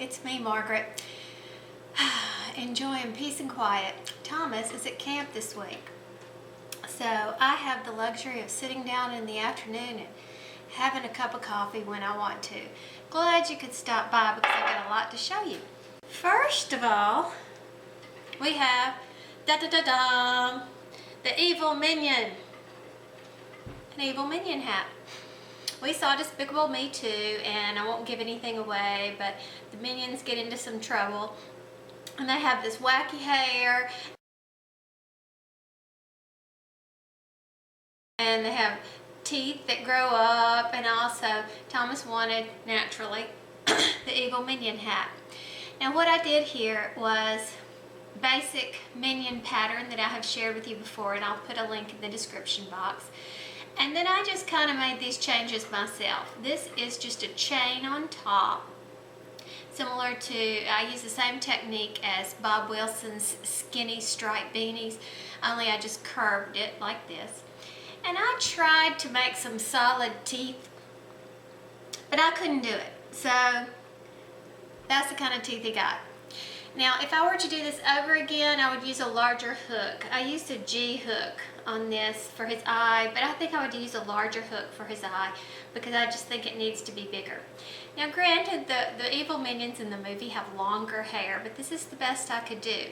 it's me, Margaret. Enjoying peace and quiet. Thomas is at camp this week, so I have the luxury of sitting down in the afternoon and having a cup of coffee when I want to. Glad you could stop by because I've got a lot to show you. First of all, we have the evil minion. An evil minion hat. We saw Despicable Me Too, and I won't give anything away, but the minions get into some trouble, and they have this wacky hair, and they have teeth that grow up, and also Thomas wanted, naturally, the evil minion hat. Now what I did here was basic minion pattern that I have shared with you before, and I'll put a link in the description box. And then I just kind of made these changes myself. This is just a chain on top, similar to, I use the same technique as Bob Wilson's skinny stripe beanies, only I just curved it like this. And I tried to make some solid teeth, but I couldn't do it. So that's the kind of teeth he got. Now, if I were to do this over again, I would use a larger hook. I used a G hook on this for his eye, but I think I would use a larger hook for his eye because I just think it needs to be bigger. Now, granted, the evil minions in the movie have longer hair, but this is the best I could do.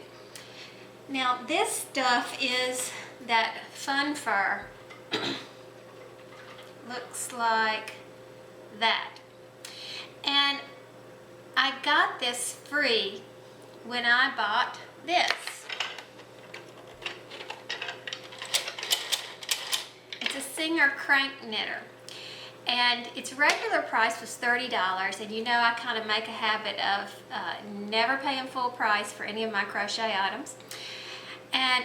Now, this stuff is that fun fur. Looks like that. And I got this free when I bought this. It's a Singer crank knitter, and its regular price was $30, and you know I kind of make a habit of never paying full price for any of my crochet items,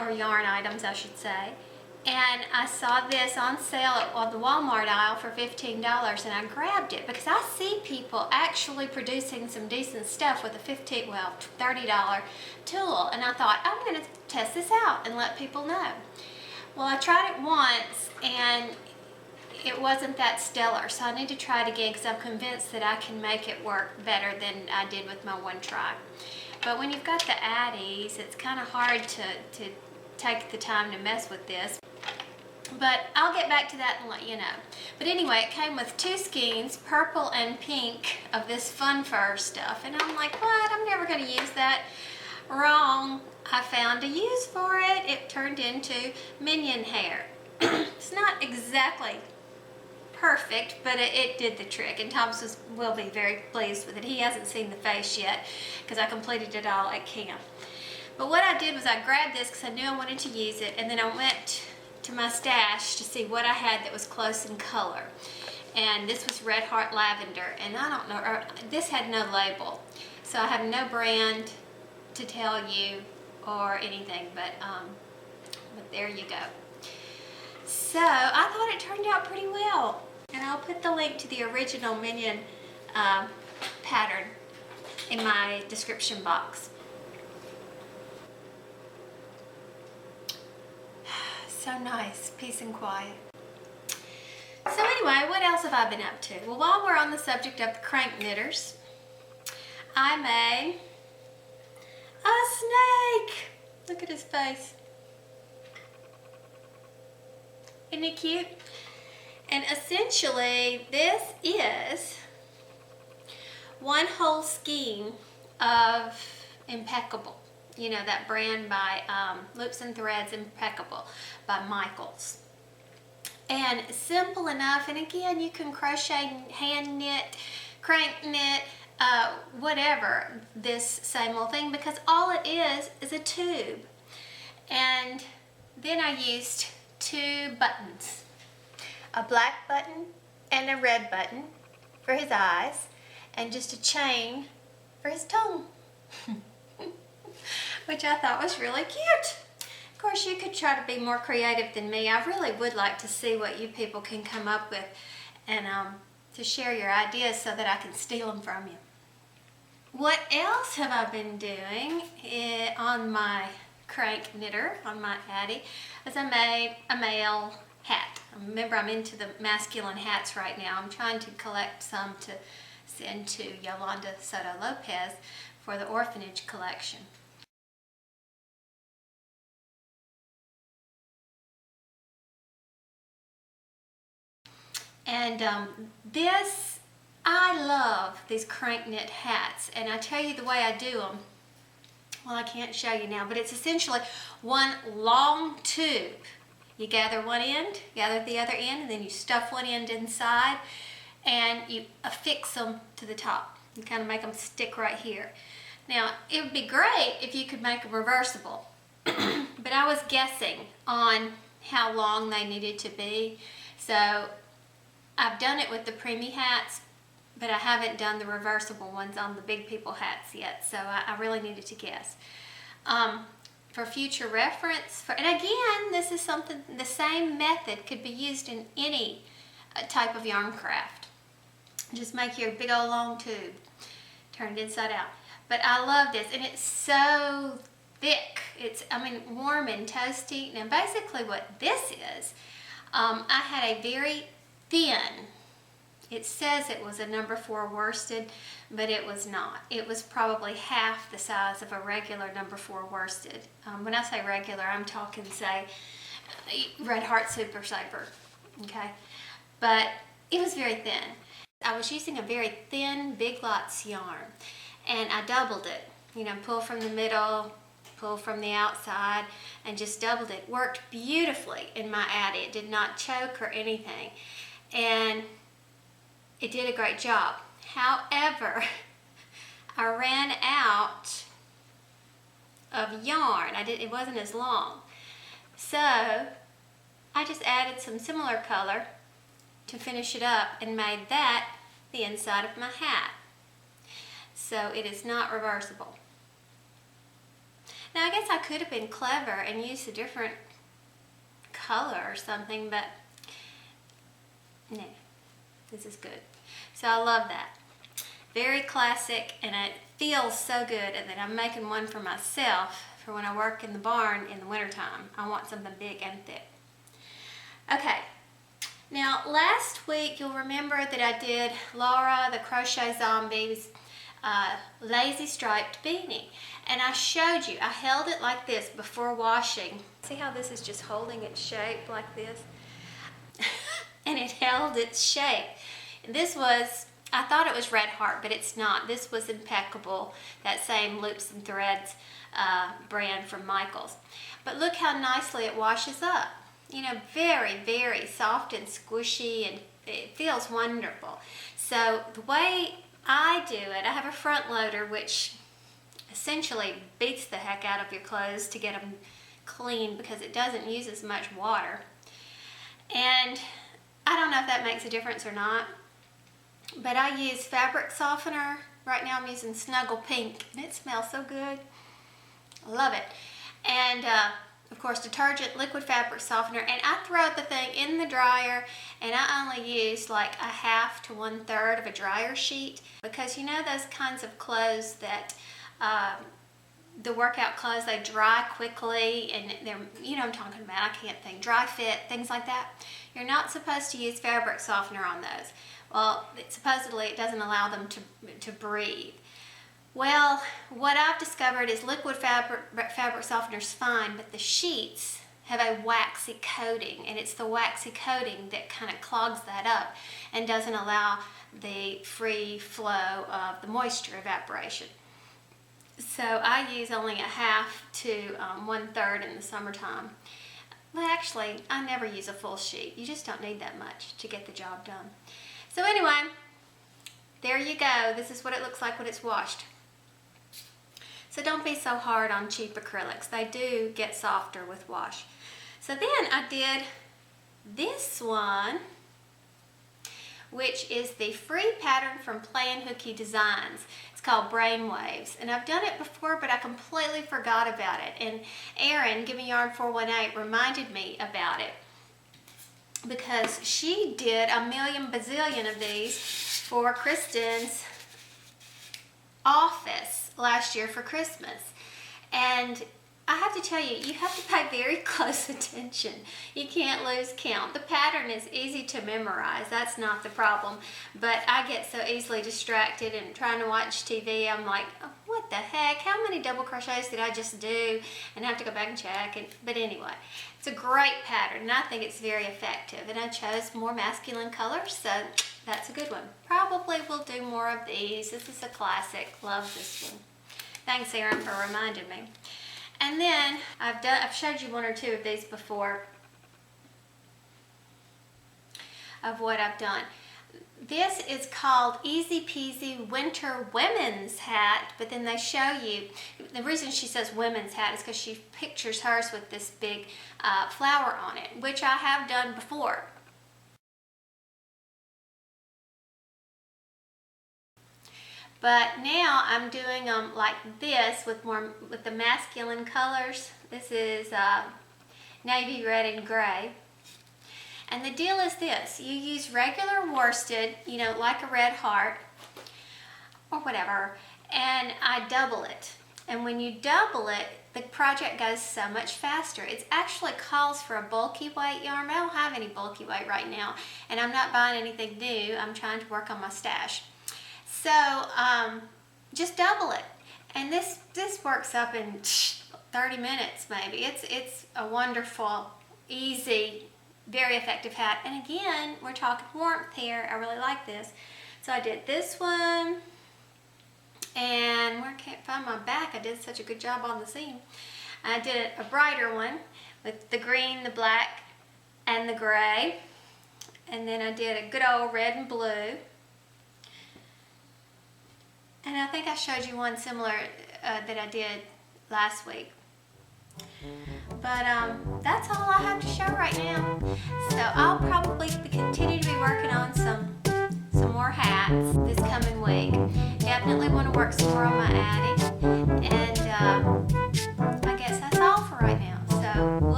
or yarn items I should say. And I saw this on sale on the Walmart aisle for $15, and I grabbed it because I see people actually producing some decent stuff with a $30 tool, and I thought, I'm going to test this out and let people know. Well, I tried it once and it wasn't that stellar, so I need to try it again because I'm convinced that I can make it work better than I did with my one try. But when you've got the addies, it's kind of hard to take the time to mess with this. But I'll get back to that and let you know. But anyway, it came with two skeins, purple and pink, of this fun fur stuff. And I'm like, what? I'm never going to use that. Wrong. I found a use for it. It turned into minion hair. It's not exactly perfect, but it did the trick. And Thomas will be very pleased with it. He hasn't seen the face yet because I completed it all at camp. But what I did was I grabbed this because I knew I wanted to use it, and then I went to my stash to see what I had that was close in color. And this was Red Heart Lavender, and I don't know, this had no label. So I have no brand to tell you or anything, but there you go. So I thought it turned out pretty well. And I'll put the link to the original Minion pattern in my description box. So nice, peace and quiet. So anyway, what else have I been up to? Well, while we're on the subject of the crank knitters, I made a snake. Look at his face. Isn't he cute? And essentially, this is one whole skein of Impeccable. You know, that brand by Loops and Threads Impeccable by Michaels. And simple enough, and again, you can crochet, hand knit, crank knit, whatever, this same old thing, because all it is a tube. And then I used two buttons, a black button and a red button for his eyes, and just a chain for his tongue. Which I thought was really cute. Of course, you could try to be more creative than me. I really would like to see what you people can come up with, and to share your ideas so that I can steal them from you. What else have I been doing on my crank knitter, on my Addie, is I made a male hat. Remember, I'm into the masculine hats right now. I'm trying to collect some send to Yolanda Soto Lopez for the orphanage collection. And I love these crank knit hats, and I tell you the way I do them. Well, I can't show you now, but it's essentially one long tube. You gather one end, gather the other end, and then you stuff one end inside, and you affix them to the top. You kind of make them stick right here. Now, it would be great if you could make them reversible, but I was guessing on how long they needed to be. So I've done it with the preemie hats, but I haven't done the reversible ones on the big people hats yet, so I really needed to guess. For future reference, and again, this is something, the same method could be used in any type of yarn craft. Just make your big old long tube, turn it inside out. But I love this, and it's so thick. It's, I mean, warm and toasty. Now basically what this is, I had a very thin, it says it was a number 4 worsted, but it was not. It was probably half the size of a regular number 4 worsted. When I say regular, I'm talking, say, Red Heart Super Saver, okay? But it was very thin. I was using a very thin Big Lots yarn, and I doubled it. You know, pull from the middle, pull from the outside, and just doubled it. Worked beautifully in my addy. It did not choke or anything. And it did a great job. However, I ran out of yarn. It wasn't as long. So I just added some similar color to finish it up and made that the inside of my hat. So it is not reversible. Now I guess I could have been clever and used a different color or something, but no, this is good. So I love that. Very classic, and it feels so good, and that I'm making one for myself for when I work in the barn in the wintertime. I want something big and thick. Okay, now last week you'll remember that I did Laura the Crochet Zombie's lazy striped beanie, and I showed you, I held it like this before washing. See how this is just holding its shape like this? And it held its shape. This was, I thought it was Red Heart, but it's not. This was Impeccable, that same Loops and Threads brand from Michaels. But look how nicely it washes up. You know, very, very soft and squishy, and it feels wonderful. So the way I do it, I have a front loader, which essentially beats the heck out of your clothes to get them clean because it doesn't use as much water. And I don't know if that makes a difference or not, but I use fabric softener. Right now I'm using Snuggle Pink, and it smells so good. I love it. And of course, detergent, liquid fabric softener, and I throw the thing in the dryer, and I only use like a half to 1/3 of a dryer sheet, because you know those kinds of clothes that the workout clothes, they dry quickly, and they're, you know what I'm talking about, I can't think, dry fit, things like that. You're not supposed to use fabric softener on those. Well, supposedly it doesn't allow them to breathe. Well, what I've discovered is liquid fabric softener is fine, but the sheets have a waxy coating, and it's the waxy coating that kind of clogs that up and doesn't allow the free flow of the moisture evaporation. So I use only a half to 1/3 in the summertime. Well, actually, I never use a full sheet. You just don't need that much to get the job done. So anyway, there you go. This is what it looks like when it's washed. So don't be so hard on cheap acrylics. They do get softer with wash. So then I did this one, which is the free pattern from Play and Hooky Designs. It's called Brainwaves, and I've done it before, but I completely forgot about it. And Erin, Gimme Yarn 418, reminded me about it because she did a million bazillion of these for Kristen's office last year for Christmas. And I have to tell you, you have to pay very close attention. You can't lose count. The pattern is easy to memorize. That's not the problem. But I get so easily distracted and trying to watch TV. I'm like, oh, what the heck? How many double crochets did I just do? And I have to go back and check. But anyway, it's a great pattern, and I think it's very effective. And I chose more masculine colors, so that's a good one. Probably will do more of these. This is a classic. Love this one. Thanks, Erin, for reminding me. And then I've showed you one or two of these before of what I've done. This is called Easy Peasy Winter Women's Hat, but then they show you, the reason she says women's hat is because she pictures hers with this big flower on it, which I have done before. But now I'm doing them like this with the masculine colors. This is navy, red, and gray. And the deal is this: you use regular worsted, you know, like a red heart or whatever, and I double it. And when you double it, the project goes so much faster. It actually calls for a bulky weight yarn, but I don't have any bulky weight right now, and I'm not buying anything new. I'm trying to work on my stash. So just double it, and this works up in 30 minutes maybe. It's a wonderful, easy, very effective hat. And again, we're talking warmth here. I really like this. So I did this one, and where I can't find my back, I did such a good job on the seam. I did a brighter one with the green, the black, and the gray, and then I did a good old red and blue. And I think I showed you one similar that I did last week. But that's all I have to show right now. So I'll probably continue to be working on some more hats this coming week. Definitely want to work some more on my Addie. And